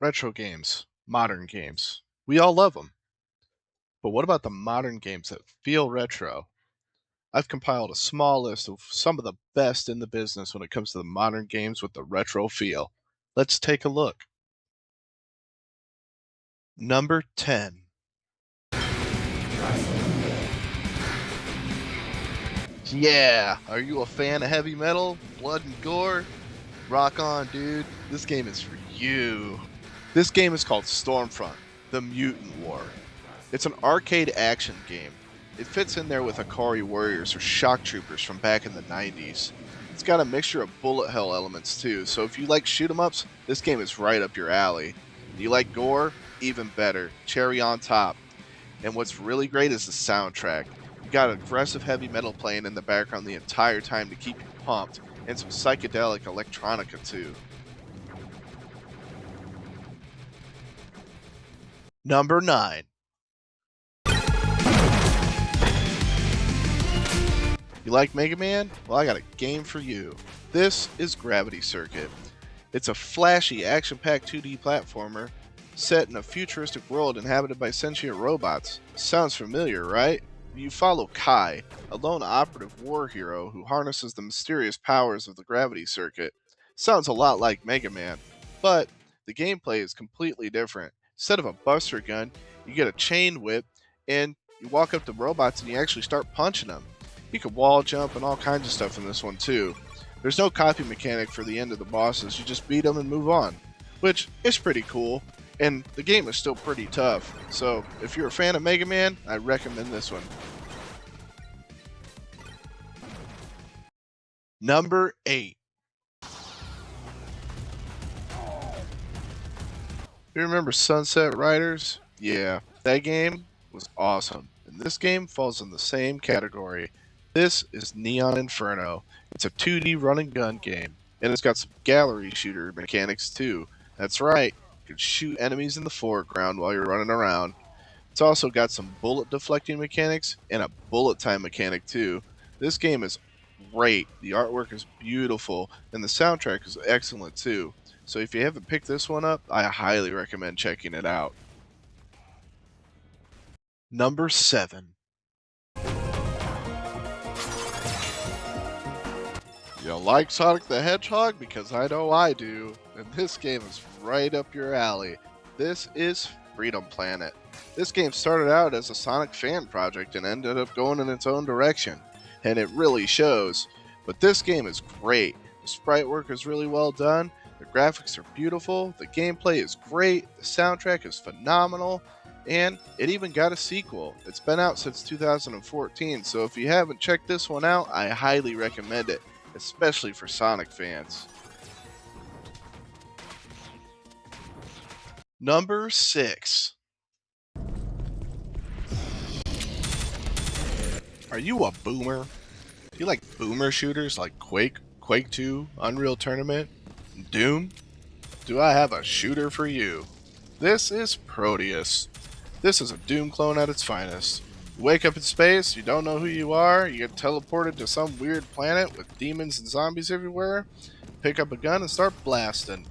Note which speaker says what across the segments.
Speaker 1: Retro games, modern games. We all love them. But what about the modern games that feel retro? I've compiled a small list of some of the best in the business when it comes to the modern games with the retro feel. Let's take a look. Number 10. Yeah, are you a fan of heavy metal, blood and gore? Rock on, dude. This game is for you. This game is called Stormfront, the Mutant War. It's an arcade action game. It fits in there with Akari Warriors or Shock Troopers from back in the 90s. It's got a mixture of bullet hell elements too, so if you like shoot 'em ups, this game is right up your alley. Do you like gore? Even better. Cherry on top. And what's really great is the soundtrack. You got aggressive heavy metal playing in the background the entire time to keep you pumped, and some psychedelic electronica too. Number 9. You like Mega Man? Well, I got a game for you. This is Gravity Circuit. It's a flashy, action-packed 2D platformer set in a futuristic world inhabited by sentient robots. Sounds familiar, right? You follow Kai, a lone operative war hero who harnesses the mysterious powers of the Gravity Circuit. Sounds a lot like Mega Man, but the gameplay is completely different. Instead of a buster gun, you get a chain whip, and you walk up to robots and you actually start punching them. You can wall jump and all kinds of stuff in this one too. There's no copy mechanic for the end of the bosses, you just beat them and move on, which is pretty cool, and the game is still pretty tough, so if you're a fan of Mega Man, I recommend this one. Number 8. You remember Sunset Riders? Yeah, that game was awesome, and this game falls in the same category. This is Neon Inferno. It's a 2D run and gun game, and it's got some gallery shooter mechanics too. That's right, you can shoot enemies in the foreground while you're running around. It's also got some bullet deflecting mechanics and a bullet time mechanic too. This game is great. The artwork is beautiful, and the soundtrack is excellent too. So if you haven't picked this one up, I highly recommend checking it out. Number 7. You like Sonic the Hedgehog? Because I know I do, and this game is right up your alley. This is Freedom Planet. This game started out as a Sonic fan project and ended up going in its own direction, and it really shows. But this game is great. The sprite work is really well done, the graphics are beautiful, the gameplay is great, the soundtrack is phenomenal, and it even got a sequel. It's been out since 2014, so if you haven't checked this one out, I highly recommend it, especially for Sonic fans. Number 6. Are you a boomer? Do you like boomer shooters like Quake, Quake 2, Unreal Tournament, and Doom? Do I have a shooter for you? This is Proteius. This is a Doom clone at its finest. You wake up in space, you don't know who you are, you get teleported to some weird planet with demons and zombies everywhere, pick up a gun and start blasting.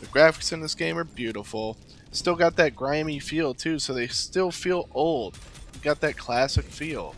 Speaker 1: The graphics in this game are beautiful. Still got that grimy feel too, so they still feel old. You got that classic feel.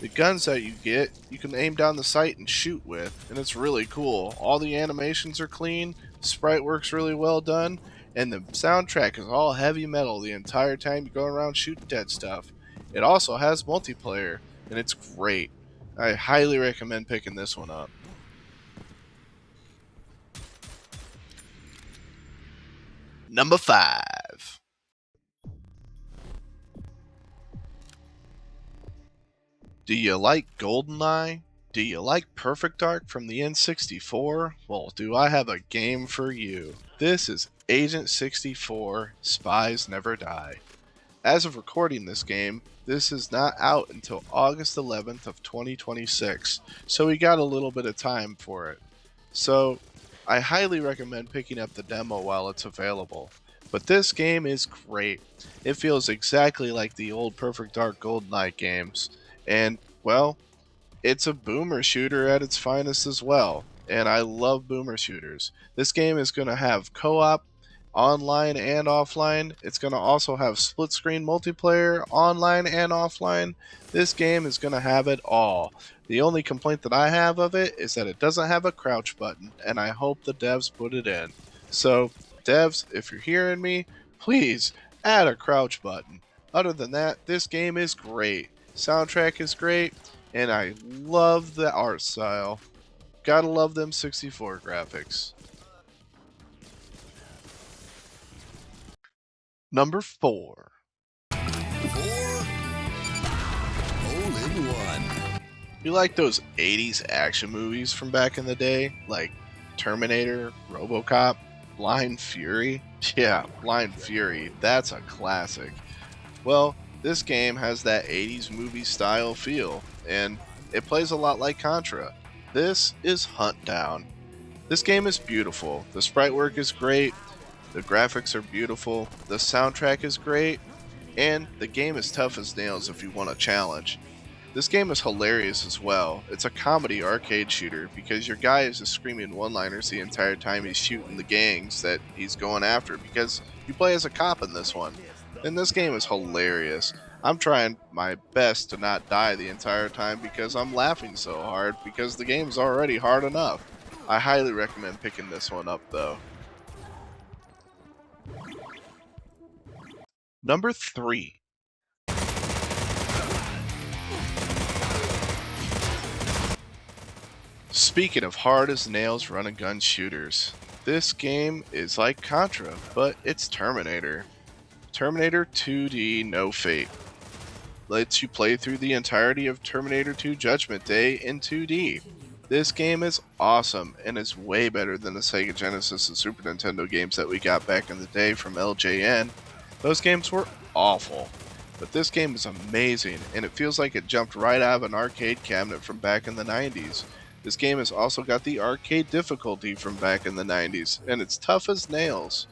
Speaker 1: The guns that you get, you can aim down the sight and shoot with, and it's really cool. All the animations are clean, the sprite work's really well done, and the soundtrack is all heavy metal the entire time you go around shooting dead stuff. It also has multiplayer, and it's great. I highly recommend picking this one up. Number 5. Do you like GoldenEye? Do you like Perfect Dark from the N64? Well, do I have a game for you. This is Agent 64 Spies Never Die. As of recording this game, this is not out until August 11th of 2026, so we got a little bit of time for it. So, I highly recommend picking up the demo while it's available. But this game is great. It feels exactly like the old Perfect Dark GoldenEye games, and, well, it's a boomer shooter at its finest as well, and I love boomer shooters. This game is going to have co-op, online and offline. It's going to also have split screen multiplayer, online and offline. This game is going to have it all. The only complaint that I have of it is that it doesn't have a crouch button, and I hope the devs put it in. So, devs, if you're hearing me, please add a crouch button. Other than that, this game is great. Soundtrack is great, and I love the art style. Gotta love them 64 graphics. Number 4.
Speaker 2: Four hole in one.
Speaker 1: You like those 80s action movies from back in the day? Like Terminator, Robocop, Blind Fury? Yeah, Blind Fury. That's a classic. Well, this game has that 80s movie style feel, and it plays a lot like Contra. This is Huntdown. This game is beautiful. The sprite work is great. The graphics are beautiful. The soundtrack is great. And the game is tough as nails if you want a challenge. This game is hilarious as well. It's a comedy arcade shooter because your guy is just screaming one-liners the entire time he's shooting the gangs that he's going after because you play as a cop in this one. And this game is hilarious. I'm trying my best to not die the entire time because I'm laughing so hard because the game's already hard enough. I highly recommend picking this one up though. Number 3. Speaking of hard as nails run and gun shooters, this game is like Contra, but it's Terminator. Terminator 2D No Fate lets you play through the entirety of Terminator 2 Judgment Day in 2D. This game is awesome and is way better than the Sega Genesis and Super Nintendo games that we got back in the day from LJN. Those games were awful, but this game is amazing and it feels like it jumped right out of an arcade cabinet from back in the 90s. This game has also got the arcade difficulty from back in the 90s, and it's tough as nails.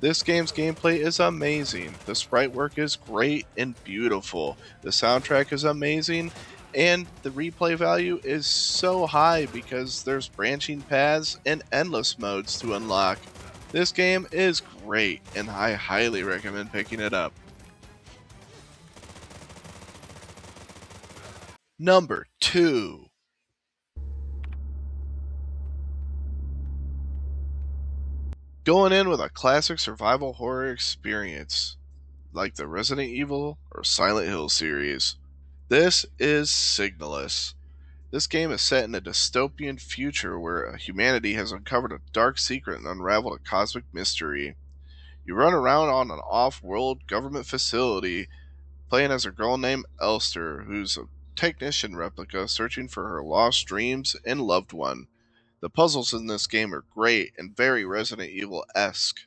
Speaker 1: This game's gameplay is amazing, the sprite work is great and beautiful, the soundtrack is amazing, and the replay value is so high because there's branching paths and endless modes to unlock. This game is great, and I highly recommend picking it up. Number 2. Going in with a classic survival horror experience, like the Resident Evil or Silent Hill series. This is Signalis. This game is set in a dystopian future where humanity has uncovered a dark secret and unraveled a cosmic mystery. You run around on an off-world government facility, playing as a girl named Elster, who's a technician replica searching for her lost dreams and loved one. The puzzles in this game are great and very Resident Evil-esque.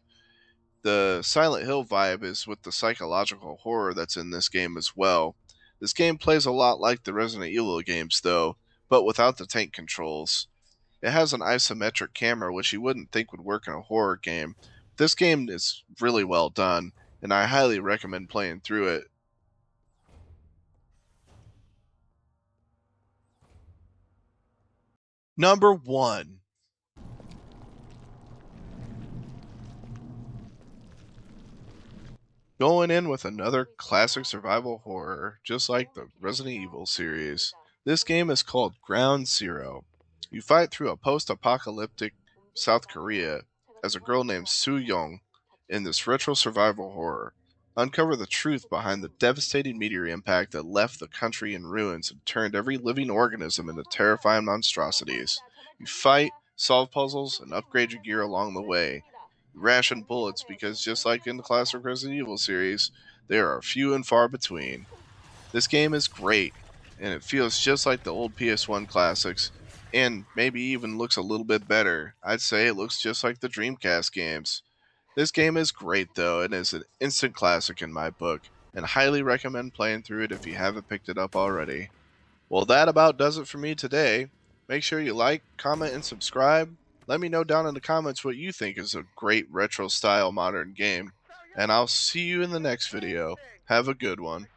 Speaker 1: The Silent Hill vibe is with the psychological horror that's in this game as well. This game plays a lot like the Resident Evil games though, but without the tank controls. It has an isometric camera which you wouldn't think would work in a horror game. This game is really well done, and I highly recommend playing through it. Number 1. Going in with another classic survival horror, just like the Resident Evil series. This game is called Ground Zero. You fight through a post-apocalyptic South Korea as a girl named Soo Young in this retro survival horror. Uncover the truth behind the devastating meteor impact that left the country in ruins and turned every living organism into terrifying monstrosities. You fight, solve puzzles, and upgrade your gear along the way. Ration bullets because just like in the classic Resident Evil series, they are few and far between. This game is great, and it feels just like the old PS1 classics, and maybe even looks a little bit better. I'd say it looks just like the Dreamcast games. This game is great though, and is an instant classic in my book, and highly recommend playing through it if you haven't picked it up already. Well, that about does it for me today. Make sure you like, comment, and subscribe. Let me know down in the comments what you think is a great retro style modern game. And I'll see you in the next video. Have a good one.